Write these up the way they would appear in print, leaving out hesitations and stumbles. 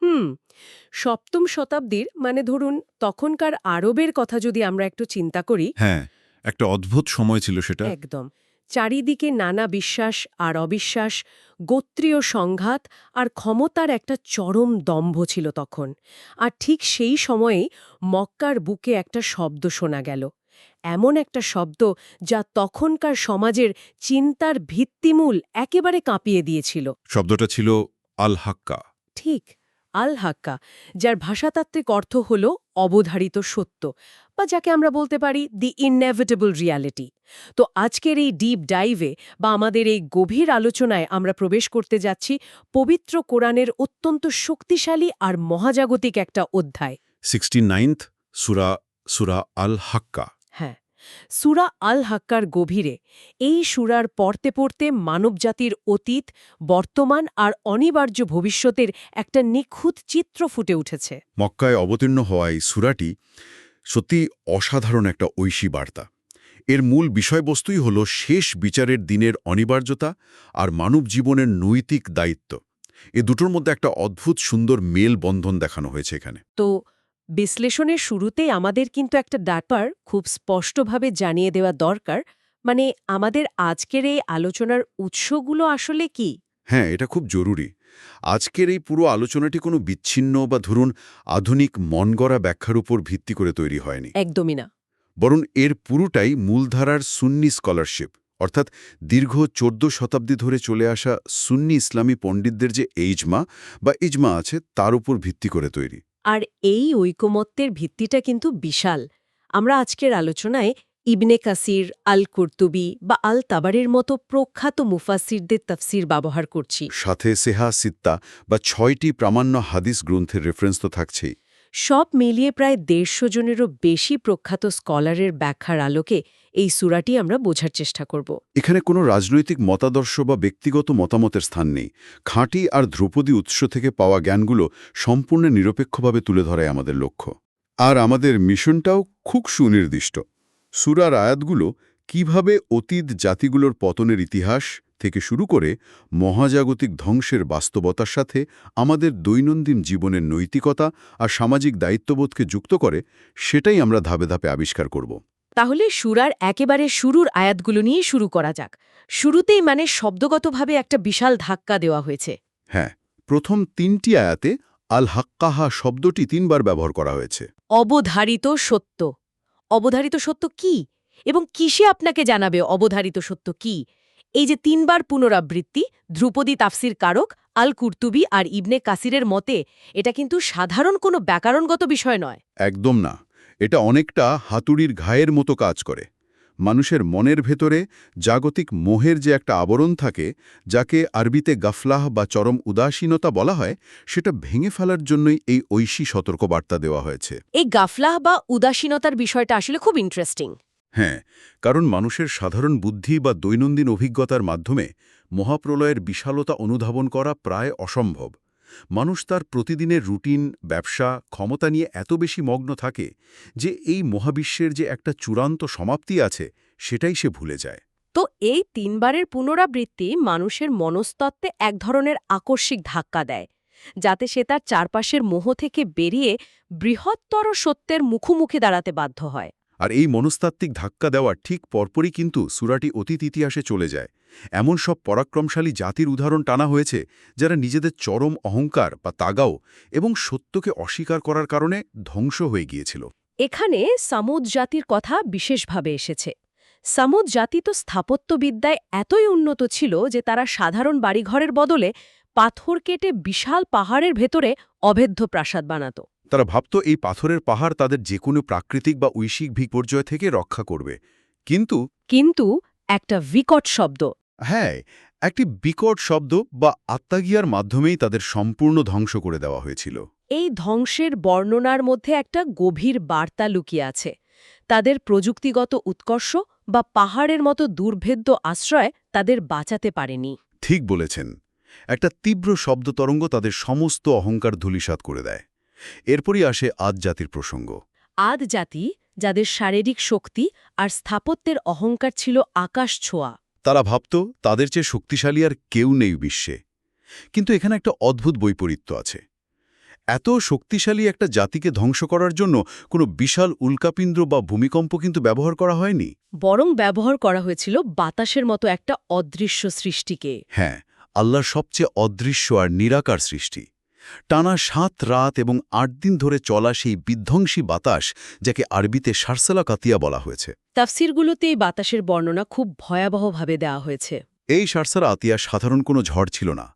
হুম। সপ্তম শতাব্দীর মানে ধরুন তখনকার আরবের কথা যদি আমরা একটু চিন্তা করি। হ্যাঁ, একটা অদ্ভুত সময় ছিল সেটা। একদম। চারিদিকে নানা বিশ্বাস আর অবিশ্বাস, গোত্রীয় সংঘাত আর ক্ষমতার একটা চরম দম্ভ ছিল তখন। আর ঠিক সেই সময়েই মক্কার বুকে একটা শব্দ শোনা গেল। এমন একটা শব্দ যা তখনকার সমাজের চিন্তার ভিত্তিমূল একেবারে কাঁপিয়ে দিয়েছিল। শব্দটা ছিল আল হাক্কা। ঠিক, আল হাক্কা, যার ভাষাতাত্ত্বিক অর্থ হল অবধারিত সত্য, বা যাকে আমরা বলতে পারি দি ইনএভিটেবল রিয়ালিটি। তো আজকের এই ডিপ ডাইভে বা আমাদের এই গভীর আলোচনায় আমরা প্রবেশ করতে যাচ্ছি পবিত্র কোরআনের অত্যন্ত শক্তিশালী আর মহাজাগতিক একটা অধ্যায়। 69th সূরা আল হাক্কা। হ্যাঁ, সূরা আল হাক্কার গভীরে। এই সূরার পড়তে পড়তে মানবজাতির অতীত, বর্তমান আর অনিবার্য ভবিষ্যতের একটা নিখুঁত চিত্র ফুটে উঠেছে। মক্কায় অবতীর্ণ হওয়া এই সূরাটি সত্যি অসাধারণ একটা ঐশী বার্তা। এর মূল বিষয়বস্তুই হল শেষ বিচারের দিনের অনিবার্যতা আর মানব জীবনের নৈতিক দায়িত্ব। এ দুটোর মধ্যে একটা অদ্ভুত সুন্দর মেল বন্ধন দেখানো হয়েছে এখানে। তো বিশ্লেষণের শুরুতেই আমাদের কিন্তু একটা ব্যাপার খুব স্পষ্টভাবে জানিয়ে দেওয়া দরকার, মানে আমাদের আজকের এই আলোচনার উৎসগুলো আসলে কি। হ্যাঁ, এটা খুব জরুরি। আজকের এই পুরো আলোচনাটি কোনো বিচ্ছিন্ন বা ধরুন আধুনিক মনগড়া ব্যাখ্যার উপর ভিত্তি করে তৈরি হয়নি, একদমই না। বরং এর পুরোটাই মূলধারার সুন্নি স্কলারশিপ, অর্থাৎ দীর্ঘ 14 শতাব্দী ধরে চলে আসা সুন্নি ইসলামী পণ্ডিতদের যে ইজমা আছে তার উপর ভিত্তি করে তৈরি। আর এই ঐকমত্যের ভিত্তিটা কিন্তু বিশাল। আমরা আজকের আলোচনায় ইবনে কাসির, আল কুরতুবি বা আল তাবারের মতো প্রখ্যাত মুফাসিরদের তাফসির ব্যবহার করছি। সাথে সেহা সিত্তা বা 6টি প্রামাণ্য হাদিস গ্রন্থের রেফারেন্স তো থাকছেই। সব মিলিয়ে প্রায় 150 জনেরও বেশি প্রখ্যাত স্কলারের ব্যাখ্যার আলোকে এই সূরাটি আমরা বোঝার চেষ্টা করব। এখানে কোনো রাজনৈতিক মতাদর্শ বা ব্যক্তিগত মতামতের স্থান নেই। খাঁটি আর ধ্রুপদী উৎস থেকে পাওয়া জ্ঞানগুলো সম্পূর্ণ নিরপেক্ষভাবে তুলে ধরাই আমাদের লক্ষ্য। আর আমাদের মিশনটাও খুব সুনির্দিষ্ট। সূরার আয়াতগুলো কিভাবে অতীত জাতিগুলোর পতনের ইতিহাস থেকে শুরু করে মহাজাগতিক ধ্বংসের বাস্তবতার সাথে আমাদের দৈনন্দিন জীবনের নৈতিকতা আর সামাজিক দায়িত্ববোধকে যুক্ত করে, সেটাই আমরা ধাপে ধাপে আবিষ্কার করব। তাহলে সূরার একেবারে শুরুর আয়াতগুলো নিয়ে শুরু করা যাক। শুরুতেই মানে শব্দগতভাবে একটা বিশাল ধাক্কা দেওয়া হয়েছে। হ্যাঁ, প্রথম 3টি আয়াতে আল হাক্কাহা শব্দটি 3বার ব্যবহার করা হয়েছে। অবধারিত সত্য। অবধারিত সত্য কি? এবং কিসে আপনাকে জানাবে অবধারিত সত্য কি? এই যে 3বার পুনরাবৃত্তি, ধ্রুপদী তাফসির কারক, আল কুরতুবি আর ইবনে কাসিরের মতে এটা কিন্তু সাধারণ কোনো ব্যাকরণগত বিষয় নয়। একদম না। এটা অনেকটা হাতুড়ির ঘায়ের মতো কাজ করে। মানুষের মনের ভেতরে জাগতিক মোহের যে একটা আবরণ থাকে, যাকে আরবিতে গাফলাহ বা চরম উদাসীনতা বলা হয়, সেটা ভেঙে ফেলার জন্যই এই ঐশী সতর্কবার্তা দেওয়া হয়েছে। এই গাফলাহ বা উদাসীনতার বিষয়টা আসলে খুব ইন্টারেস্টিং। হ্যাঁ, কারণ মানুষের সাধারণ বুদ্ধি বা দৈনন্দিন অভিজ্ঞতার মাধ্যমে মহাপ্রলয়ের বিশালতা অনুধাবন করা প্রায় অসম্ভব। মানুষ তার প্রতিদিনের রুটিন, ব্যবসা, ক্ষমতা নিয়ে এত বেশি মগ্ন থাকে যে এই মহাবিশ্বের যে একটা চূড়ান্ত সমাপ্তি আছে সেটাই সে ভুলে যায়। তো এই 3বারের পুনরাবৃত্তি মানুষের মনস্তত্ত্বে এক ধরনের আকস্মিক ধাক্কা দেয়, যাতে সে তার চারপাশের মোহ থেকে বেরিয়ে বৃহত্তর সত্যের মুখোমুখি দাঁড়াতে বাধ্য হয়। আর এই মনস্তাত্ত্বিক ধাক্কা দেওয়ার ঠিক পরপরই কিন্তু সূরাটি অতীত ইতিহাসে চলে যায়। এমন সব পরাক্রমশালী জাতির উদাহরণ টানা হয়েছে যারা নিজেদের চরম অহংকার বা তাগাও এবং সত্যকে অস্বীকার করার কারণে ধ্বংস হয়ে গিয়েছিল। এখানে সামুদ জাতির কথা বিশেষভাবে এসেছে। সামুদ জাতি তো স্থাপত্যবিদ্যায় এতই উন্নত ছিল যে তারা সাধারণ বাড়িঘরের বদলে পাথর কেটে বিশাল পাহাড়ের ভেতরে অভেদ্য প্রাসাদ বানাত। তারা ভাবত এই পাথরের পাহাড় তাদের যে কোনো প্রাকৃতিক বা ঐশিক বিপর্যয় থেকে রক্ষা করবে। কিন্তু একটা বিকট শব্দ। হ্যাঁ, একটি বিকট শব্দ বা আত্মাগিয়ার মাধ্যমেই তাদের সম্পূর্ণ ধ্বংস করে দেওয়া হয়েছিল। এই ধ্বংসের বর্ণনার মধ্যে একটা গভীর বার্তা লুকিয়ে আছে। তাদের প্রযুক্তিগত উৎকর্ষ বা পাহাড়ের মতো দুর্ভেদ্য আশ্রয় তাদের বাঁচাতে পারেনি। ঠিক বলেছেন। একটা তীব্র শব্দতরঙ্গ তাদের সমস্ত অহংকার ধূলিসাৎ করে দেয়। এরপরই আসে আদ জাতির প্রসঙ্গ। আদ জাতি, যাদের শারীরিক শক্তি আর স্থাপত্যের অহংকার ছিল আকাশ ছোঁয়া। তারা ভাবত তাদের চেয়ে শক্তিশালী আর কেউ নেই বিশ্বে। কিন্তু এখানে একটা অদ্ভুত বৈপরীত্য আছে। এত শক্তিশালী একটা জাতিকে ধ্বংস করার জন্য কোনো বিশাল উল্কাপিন্ড বা ভূমিকম্প কিন্তু ব্যবহার করা হয়নি। বরং ব্যবহার করা হয়েছিল বাতাসের মতো একটা অদৃশ্য সৃষ্টিকে। হ্যাঁ, আল্লাহর সবচেয়ে অদৃশ্য আর নিরাকার সৃষ্টি। টানা ৭ রাত এবং ৮ দিন ধরে চলা সেই বিধ্বংসী বাতাস, যাকে আরবিতে সারসালা কাতিয়া বলা হয়েছে। তাফসিরগুলোতে এই বাতাসের বর্ণনা খুব ভয়াবহভাবে দেওয়া হয়েছে। এই সারসালা আতিয়া সাধারণ কোনো ঝড় ছিল না।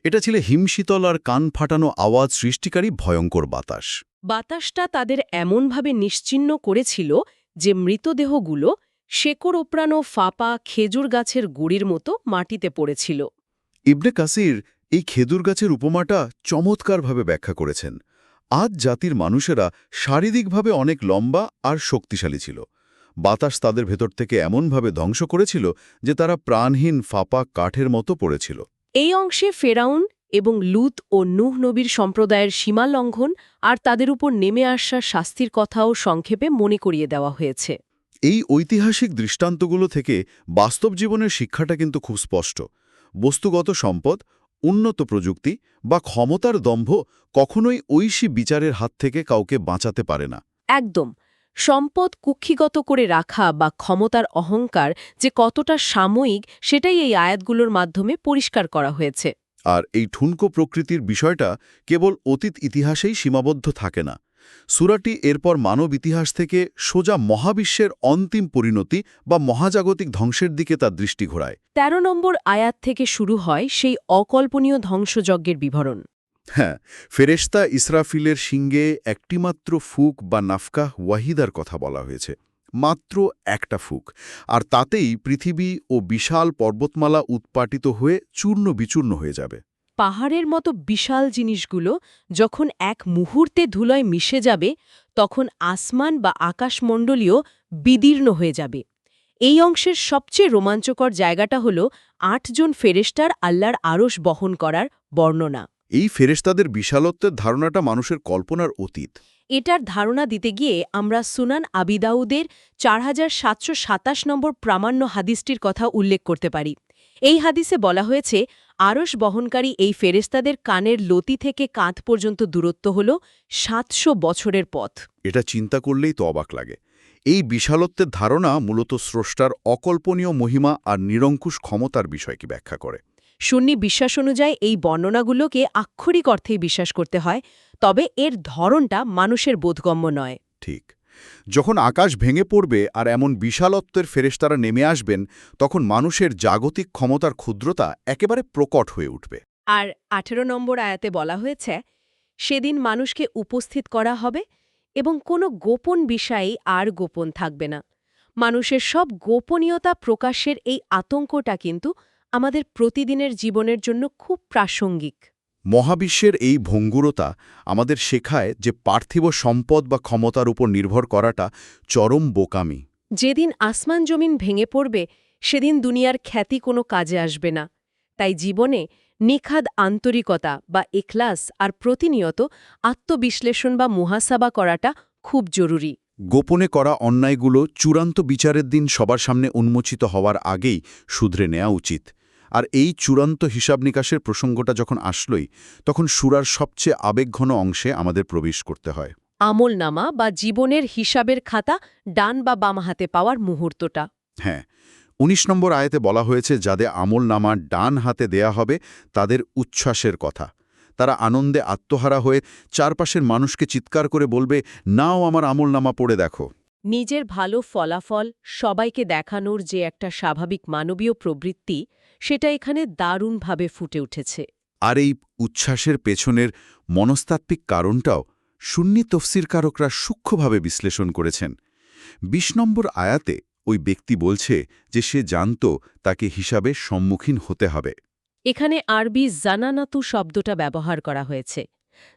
এটা ছিল হিমশীতল আর কান ফাটানো আওয়াজ সৃষ্টিকারী ভয়ঙ্কর বাতাস। বাতাসটা তাদের এমনভাবে নিশ্চিহ্ন করেছিল যে মৃতদেহগুলো শেকড় ওপরানো ফাঁপা খেজুর গাছের গুড়ির মতো মাটিতে পড়েছিল। ইবনে কাসির এই খেজুর গাছের উপমাটা চমৎকারভাবে ব্যাখ্যা করেছেন। আজ জাতির মানুষেরা শারীরিকভাবে অনেক লম্বা আর শক্তিশালী ছিল। বাতাস তাদের ভেতর থেকে এমনভাবে ধ্বংস করেছিল যে তারা প্রাণহীন ফাঁপা কাঠের মতো পড়েছিল। এই অংশে ফেরাউন এবং লুত ও নূহ নবীর সম্প্রদায়ের সীমা লঙ্ঘন আর তাদের উপর নেমে আসা শাস্তির কথাও সংক্ষেপে মনে করিয়ে দেওয়া হয়েছে। এই ঐতিহাসিক দৃষ্টান্তগুলো থেকে বাস্তব জীবনের শিক্ষাটা কিন্তু খুব স্পষ্ট। বস্তুগত সম্পদ, উন্নত প্রযুক্তি বা ক্ষমতার দম্ভ কখনোই ঐশী বিচারের হাত থেকে কাউকে বাঁচাতে পারে না। একদম। সম্পদ কুক্ষিগত করে রাখা বা ক্ষমতার অহংকার যে কতটা সাময়িক, সেটাই এই আয়াতগুলোর মাধ্যমে পরিষ্কার করা হয়েছে। আর এই ঠুনকো প্রকৃতির বিষয়টা কেবল অতীত ইতিহাসেই সীমাবদ্ধ থাকে না। সূরাটি এরপর মানব ইতিহাস থেকে সোজা মহাবিশ্বের অন্তিম পরিণতি বা মহাজাগতিক ধ্বংসের দিকে তার দৃষ্টি ঘোরায়। ১৩ নম্বর আয়াত থেকে শুরু হয় সেই অকল্পনীয় ধ্বংসযজ্ঞের বিবরণ। হ্যাঁ, ফেরেশতা ইসরাফিলের শিঙ্গে একটিমাত্র ফুক বা নাফকাহ ওয়াহিদার কথা বলা হয়েছে। মাত্র একটা ফুক, আর তাতেই পৃথিবী ও বিশাল পর্বতমালা উৎপাটিত হয়ে চূর্ণ বিচূর্ণ হয়ে যাবে। পাহাড়ের মতো বিশাল জিনিসগুলো যখন এক মুহূর্তে ধুলোয় মিশে যাবে, তখন আসমান বা আকাশমণ্ডলীয় বিদীর্ণ হয়ে যাবে। এই অংশের সবচেয়ে রোমাঞ্চকর জায়গাটা হল ৮ জন ফেরেশতার আল্লাহর আরশ বহন করার বর্ণনা। এই ফেরেশতাদের বিশালত্বের ধারণাটা মানুষের কল্পনার অতীত। এটার ধারণা দিতে গিয়ে আমরা সুনান আবি দাউদের ৪৭২৭ নম্বর প্রামাণ্য হাদিসটির কথা উল্লেখ করতে পারি। এই হাদিসে বলা হয়েছে, আরশ বহনকারী এই ফেরেশতাদের কানের লতি থেকে কাঁধ পর্যন্ত দূরত্ব হল ৭০০ বছরের পথ। এটা চিন্তা করলেই তো অবাক লাগে। এই বিশালত্বের ধারণা মূলত স্রষ্টার অকল্পনীয় মহিমা আর নিরঙ্কুশ ক্ষমতার বিষয়কে ব্যাখ্যা করে। সুন্নি বিশ্বাস অনুযায়ী এই বর্ণনাগুলোকে আক্ষরিক অর্থেই বিশ্বাস করতে হয়, তবে এর ধরনটা মানুষের বোধগম্য নয়। ঠিক। যখন আকাশ ভেঙে পড়বে আর এমন বিশালত্বের ফেরেশতারা নেমে আসবেন, তখন মানুষের জাগতিক ক্ষমতার ক্ষুদ্রতা একেবারে প্রকট হয়ে উঠবে। আর ১৮ নম্বর আয়াতে বলা হয়েছে, সেদিন মানুষকে উপস্থিত করা হবে এবং কোনো গোপন বিষয়েই আর গোপন থাকবে না। মানুষের সব গোপনীয়তা প্রকাশের এই আতঙ্কটা কিন্তু আমাদের প্রতিদিনের জীবনের জন্য খুব প্রাসঙ্গিক। মহাবিশ্বের এই ভঙ্গুরতা আমাদের শেখায় যে পার্থিব সম্পদ বা ক্ষমতার উপর নির্ভর করাটা চরম বোকামি। যেদিন আসমান জমিন ভেঙে পড়বে, সেদিন দুনিয়ার খ্যাতি কোনো কাজে আসবে না। তাই জীবনে নিখাদ আন্তরিকতা বা ইখলাস আর প্রতিনিয়ত আত্মবিশ্লেষণ বা মুহাসাবা করাটা খুব জরুরি। গোপনে করা অন্যায়গুলো চূড়ান্ত বিচারের দিন সবার সামনে উন্মোচিত হওয়ার আগেই শুধরে নেওয়া উচিত। আর এই চূড়ান্ত হিসাব নিকাশের প্রসঙ্গটা যখন আসলই, তখন সূরার সবচেয়ে আবেগঘন অংশে আমাদের প্রবেশ করতে হয়। আমলনামা বা জীবনের হিসাবের খাতা ডান বা বাম হাতে পাওয়ার মুহূর্তটা। হ্যাঁ, ১৯ নম্বর আয়াতে বলা হয়েছে, যাদের আমলনামা ডান হাতে দেয়া হবে তাদের উচ্ছ্বাসের কথা। তারা আনন্দে আত্মহারা হয়ে চারপাশের মানুষকে চিৎকার করে বলবে, নাও আমার আমলনামা পড়ে দেখো। নিজের ভালো ফলাফল সবাইকে দেখানোর যে একটা স্বাভাবিক মানবীয় প্রবৃত্তি, সেটা এখানে দারুণভাবে ফুটে উঠেছে। আর এই উচ্ছ্বাসের পেছনের মনস্তাত্ত্বিক কারণটাও সুন্নি তফসিরকারকরা সূক্ষ্মভাবে বিশ্লেষণ করেছেন। ২০ নম্বর আয়াতে ওই ব্যক্তি বলছে যে সে জানত তাকে হিসাবে সম্মুখীন হতে হবে। এখানে আরবি জানানাতু শব্দটা ব্যবহার করা হয়েছে।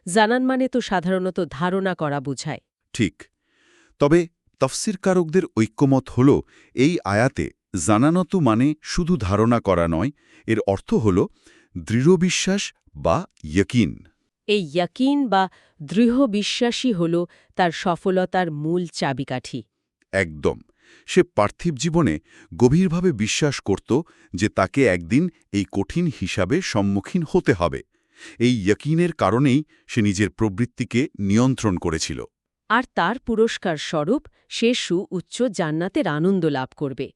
জানান মানে তো সাধারণত ধারণা করা বোঝায়। ঠিক। তবে তফসিরকারকদের ঐক্যমত হল, এই আয়াতে জানানতু মানে শুধু ধারণা করা নয়, এর অর্থ হল দৃঢ় বিশ্বাস বা ইয়কিন। এই ইয়াকিন বা দৃঢ় বিশ্বাসই হল তার সফলতার মূল চাবিকাঠি। একদম। সে পার্থিব জীবনে গভীরভাবে বিশ্বাস করত যে তাকে একদিন এই কঠিন হিসাবে সম্মুখীন হতে হবে। এই ইয়াকিনের কারণেই সে নিজের প্রবৃত্তিকে নিয়ন্ত্রণ করেছিল। আর তার পুরস্কার স্বরূপ সে সুউচ্চ জান্নাতের আনন্দ লাভ করবে।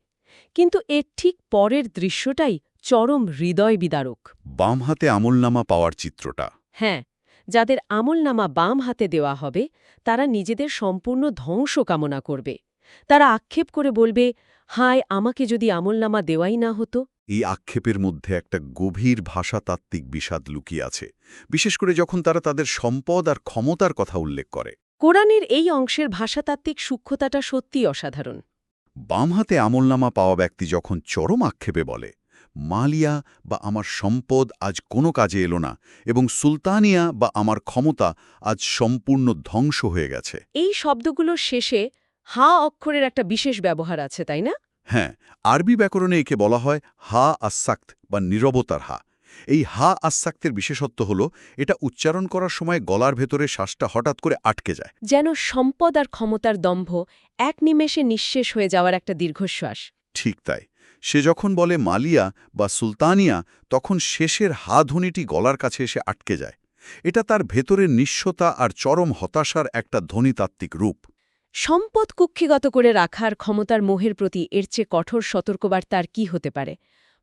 কিন্তু এর ঠিক পরের দৃশ্যটাই চরম হৃদয় বিদারক। বাম হাতে আমলনামা পাওয়ার চিত্রটা। হ্যাঁ, যাদের আমলনামা বাম হাতে দেওয়া হবে তারা নিজেদের সম্পূর্ণ ধ্বংস কামনা করবে। তারা আক্ষেপ করে বলবে, হায়, আমাকে যদি আমলনামা দেওয়াই না হতো। এই আক্ষেপের মধ্যে একটা গভীর ভাষাতাত্ত্বিক বিষাদ লুকিয়ে আছে, বিশেষ করে যখন তারা তাদের সম্পদ আর ক্ষমতার কথা উল্লেখ করে। কোরআনের এই অংশের ভাষাতাত্ত্বিক সূক্ষ্মতাটা সত্যিই অসাধারণ। বাম হাতে আমলনামা পাওয়া ব্যক্তি যখন চরম আক্ষেপে বলে, মালিয়া বা আমার সম্পদ আজ কোনো কাজে এলো না, এবং সুলতানিয়া বা আমার ক্ষমতা আজ সম্পূর্ণ ধ্বংস হয়ে গেছে। এই শব্দগুলোর শেষে হা অক্ষরের একটা বিশেষ ব্যবহার আছে, তাই না? হ্যাঁ, আরবি ব্যাকরণে একে বলা হয় হা আসাক্ত বা নীরবতার হা। এই হা আসাক্তের বিশেষত্ব হল এটা উচ্চারণ করার সময় গলার ভেতরে শ্বাসটা হঠাৎ করে আটকে যায়, যেন সম্পদ আর ক্ষমতার দম্ভ এক নিমেষে নিঃশেষ হয়ে যাওয়ার একটা দীর্ঘশ্বাস। ঠিক তাই। সে যখন বলে মালিয়া বা সুলতানিয়া, তখন শেষের হা ধ্বনিটি গলার কাছে এসে আটকে যায়। এটা তার ভেতরের নিঃস্বতা আর চরম হতাশার একটা ধ্বনিতাত্ত্বিক রূপ। সম্পদ কুক্ষিগত করে রাখার ক্ষমতার মোহের প্রতি এর চেয়ে কঠোর সতর্কবার্তা আর কি হতে পারে?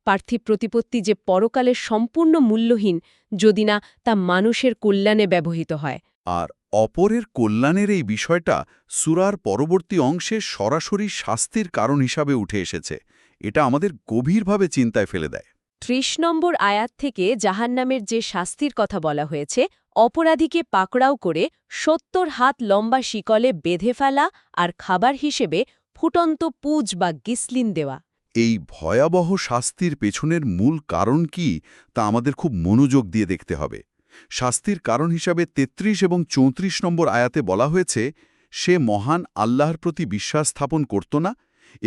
পার্থিব প্রতিপত্তি যে পরকালের সম্পূর্ণ মূল্যহীন যদি না তা মানুষের কল্যাণে ব্যবহৃত হয়। আর অপরের কল্যাণের এই বিষয়টা সূরার পরবর্তী অংশে সরাসরি শাস্তির কারণ হিসাবে উঠে এসেছে। এটা আমাদের গভীরভাবে চিন্তায় ফেলে দেয়। ৩০ নম্বর আয়াত থেকে জাহান্নামের যে শাস্তির কথা বলা হয়েছে, অপরাধীকে পাকড়াও করে ৭০ হাত লম্বা শিকলে বেঁধে ফেলা আর খাবার হিসেবে ফুটন্ত পুজ বা গিসলিন দেওয়া। এই ভয়াবহ শাস্তির পেছনের মূল কারণ কি তা আমাদের খুব মনোযোগ দিয়ে দেখতে হবে। শাস্তির কারণ হিসাবে ৩৩ এবং ৩৪ নম্বর আয়াতে বলা হয়েছে, সে মহান আল্লাহর প্রতি বিশ্বাস স্থাপন করত না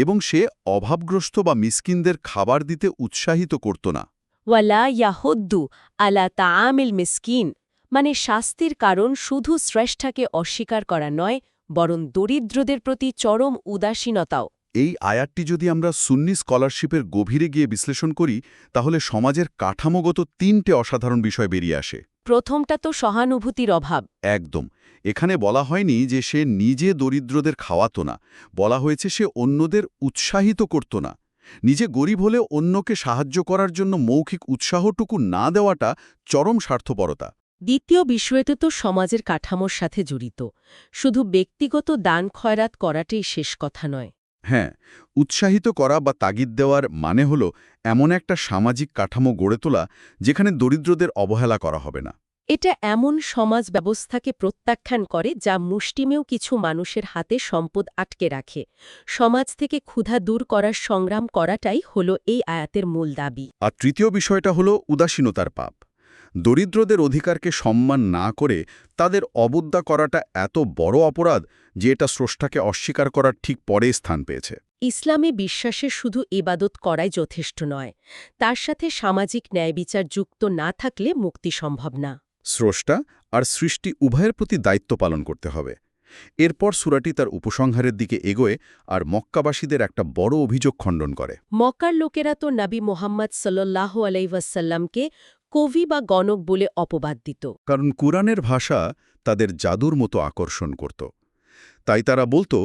এবং সে অভাবগ্রস্ত বা মিসকিনদের খাবার দিতে উৎসাহিত করত না। ওয়ালা ইয়াহুদ্দু আলা তাআমিল মিসকিন, মানে শাস্তির কারণ শুধু স্রষ্টাকে অস্বীকার করা নয়, বরং দরিদ্রদের প্রতি চরম উদাসীনতাও। এই আয়াতটি যদি আমরা সুন্নি স্কলারশিপের গভীরে গিয়ে বিশ্লেষণ করি, তাহলে সমাজের কাঠামোগত ৩টে অসাধারণ বিষয় বেরিয়ে আসে। প্রথমটা তো সহানুভূতির অভাব। একদম। এখানে বলা হয়নি যে সে নিজে দরিদ্রদের খাওয়াত না, বলা হয়েছে সে অন্যদের উৎসাহিত করত না। নিজে গরিব হলে অন্যকে সাহায্য করার জন্য মৌখিক উৎসাহটুকু না দেওয়াটা চরম স্বার্থপরতা। দ্বিতীয় বিষয়টি তো সমাজের কাঠামোর সাথে জড়িত। শুধু ব্যক্তিগত দান খয়রাত করাটাই শেষ কথা নয়। হ্যাঁ, উৎসাহিত করা বা তাগিদ দেওয়ার মানে হল এমন একটা সামাজিক কাঠামো গড়ে তোলা যেখানে দরিদ্রদের অবহেলা করা হবে না। এটা এমন সমাজ ব্যবস্থাকে প্রত্যাখ্যান করে যা মুষ্টিমেয় কিছু মানুষের হাতে সম্পদ আটকে রাখে। সমাজ থেকে ক্ষুধা দূর করার সংগ্রাম করাটাই হল এই আয়াতের মূল দাবি। আর তৃতীয় বিষয়টা হল উদাসীনতার পাপ। দরিদ্রদের অধিকারকে সম্মান না করে তাদের অবজ্ঞা করাটা এত বড় অপরাধ যে এটা স্রষ্টাকে অস্বীকার করার ঠিক পরে স্থান পেয়েছে। ইসলামে বিশ্বাসে শুধু ইবাদত করাই যথেষ্ট নয়, তার সাথে সামাজিক ন্যায়বিচার যুক্ত না থাকলে মুক্তি সম্ভব না। স্রষ্টা আর সৃষ্টি উভয়ের প্রতি দায়িত্ব পালন করতে হবে। এরপর সূরাটি তার উপসংহারের দিকে এগোয় আর মক্কাবাসীদের একটা বড় অভিযোগ খণ্ডন করে। মক্কার লোকেরা তো নবী মোহাম্মদ সাল্লাল্লাহু আলাইহি ওয়াসাল্লামকে কবি বা গণক বলে অপবাদ দিত। কারণ কুরআনের ভাষা তাদের জাদুর মতো আকর্ষণ করত। তাই তারা বলতো,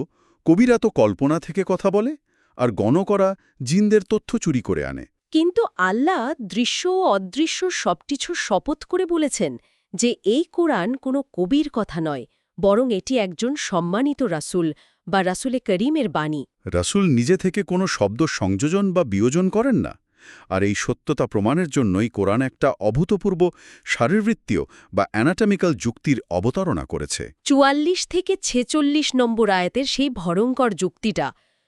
কবিরা তো কল্পনা থেকে কথা বলে, আর গণকরা জিনদের তথ্য চুরি করে আনে। কিন্তু আল্লাহ দৃশ্য ও অদৃশ্য সবকিছুর শপথ করে বলেছেন যে এই কোরআন কোনো কবির কথা নয়, বরং এটি একজন সম্মানিত রাসূল বা রাসূলে করিমের বাণী। রাসূল নিজে থেকে কোনো শব্দ সংযোজন বা বিয়োজন করেন না। আর এই সত্যতা প্রমাণের জন্যই কোরআন একটা অভূতপূর্ব শারীরবৃত্তীয় বা অ্যানাটমিক্যাল যুক্তির অবতারণা করেছে। ৪৪ থেকে ৪৬ নম্বর আয়াতের সেই ভয়ঙ্কর যুক্তিটা,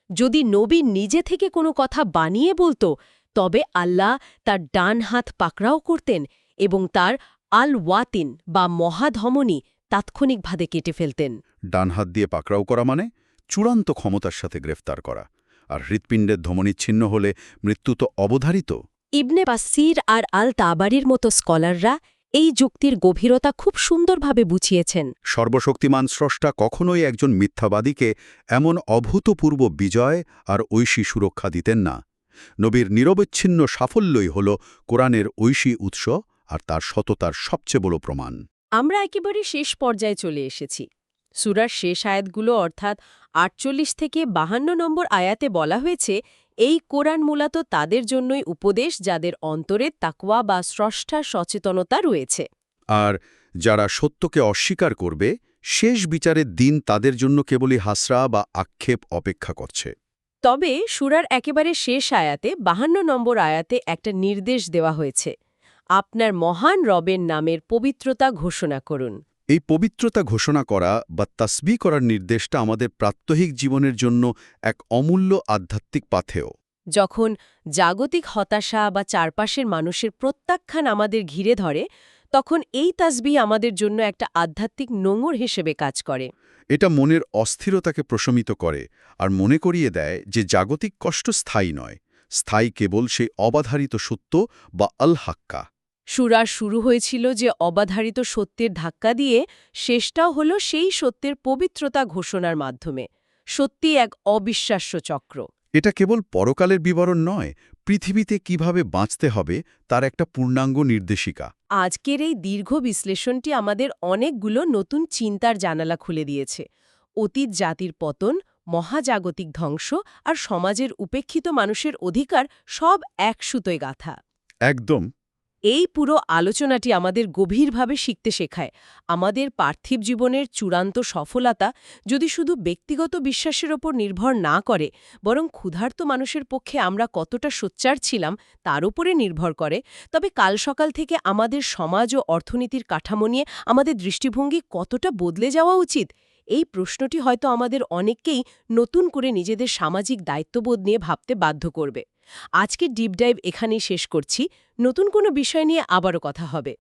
যদি নবী নিজে থেকে কোনো কথা বানিয়ে বলতো তবে আল্লাহ তার ডান হাত পাকড়াও করতেন এবং তার আল ওয়াতিন বা মহাধমনী তাৎক্ষণিকভাবে কেটে ফেলতেন। ডান হাত দিয়ে পাকড়াও করা মানে চূড়ান্ত ক্ষমতার সাথে গ্রেফতার করা, আর হৃৎপিণ্ডের ধমনিচ্ছিন্ন হলে মৃত্যু তো অবধারিত। ইবনে বাসির আর আল তাবারির মতো স্কলাররা এই যুক্তির গভীরতা খুব সুন্দরভাবে বুঝিয়েছেন। সর্বশক্তিমান স্রষ্টা কখনোই একজন মিথ্যাবাদীকে এমন অভূতপূর্ব বিজয় আর ঐশী সুরক্ষা দিতেন না। নবীর নিরবচ্ছিন্ন সাফল্যই হল কোরআনের ঐশী উৎস আর তার সততার সবচেয়ে বড় প্রমাণ। আমরা একেবারে শেষ পর্যায়ে চলে এসেছি। সূরার শেষ আয়াতগুলো অর্থাৎ ৪৮ থেকে ৫২ নম্বর আয়াতে বলা হয়েছে, এই কোরআন মূলত তাদের জন্যই উপদেশ যাদের অন্তরে তাকওয়া বা স্রষ্টার সচেতনতা রয়েছে। আর যারা সত্যকে অস্বীকার করবে, শেষ বিচারের দিন তাদের জন্য কেবলই হাসরা বা আক্ষেপ অপেক্ষা করছে। তবে সূরার একেবারে শেষ আয়াতে ৫২ নম্বর আয়াতে একটা নির্দেশ দেওয়া হয়েছে, আপনার মহান রবের নামের পবিত্রতা ঘোষণা করুন। এই পবিত্রতা ঘোষণা করা বা তাসবিহ করার নির্দেশটা আমাদের প্রাত্যহিক জীবনের জন্য এক অমূল্য আধ্যাত্মিক পাথেয়। যখন জাগতিক হতাশা বা চারপাশের মানুষের প্রত্যাখ্যান আমাদের ঘিরে ধরে, তখন এই তাসবিহ আমাদের জন্য একটা আধ্যাত্মিক নোঙর হিসেবে কাজ করে। এটা মনের অস্থিরতাকে প্রশমিত করে আর মনে করিয়ে দেয় যে জাগতিক কষ্ট স্থায়ী নয়, স্থায়ী কেবল সেই অবাধারিত সত্য বা আল হাক্কা। সূরা শুরু হয়েছিল যে অবাধারিত সত্যের ধাক্কা দিয়ে, শেষটাও হল সেই সত্যের পবিত্রতা ঘোষণার মাধ্যমে। সত্যি এক অবিশ্বাস্য চক্র। এটা কেবল পরকালের বিবরণ নয়, পৃথিবীতে কিভাবে বাঁচতে হবে তার একটা পূর্ণাঙ্গ নির্দেশিকা। আজকের এই দীর্ঘ বিশ্লেষণটি আমাদের অনেকগুলো নতুন চিন্তার জানালা খুলে দিয়েছে। অতীত জাতির পতন, মহাজাগতিক ধ্বংস আর সমাজের উপেক্ষিত মানুষের অধিকার সব এক সুতোয় গাঁথা। একদম। এই পুরো আলোচনাটি আমাদের গভীরভাবে শিখতে শেখায়, আমাদের পার্থিব জীবনের চূড়ান্ত সফলতা যদি শুধু ব্যক্তিগত বিশ্বাসের ওপর নির্ভর না করে, বরং ক্ষুধার্ত মানুষের পক্ষে আমরা কতটা সোচ্চার ছিলাম তার উপরে নির্ভর করে, তবে কাল সকাল থেকে আমাদের সমাজ ও অর্থনীতির কাঠামো নিয়ে আমাদের দৃষ্টিভঙ্গি কতটা বদলে যাওয়া উচিত। এই প্রশ্নটি হয়তো আমাদের অনেককেই নতুন করে নিজেদের সামাজিক দায়িত্ববোধ নিয়ে ভাবতে বাধ্য করবে। আজকের ডিপ ডাইভ এখানেই শেষ করছি। নতুন কোনো বিষয় নিয়ে আবারও কথা হবে।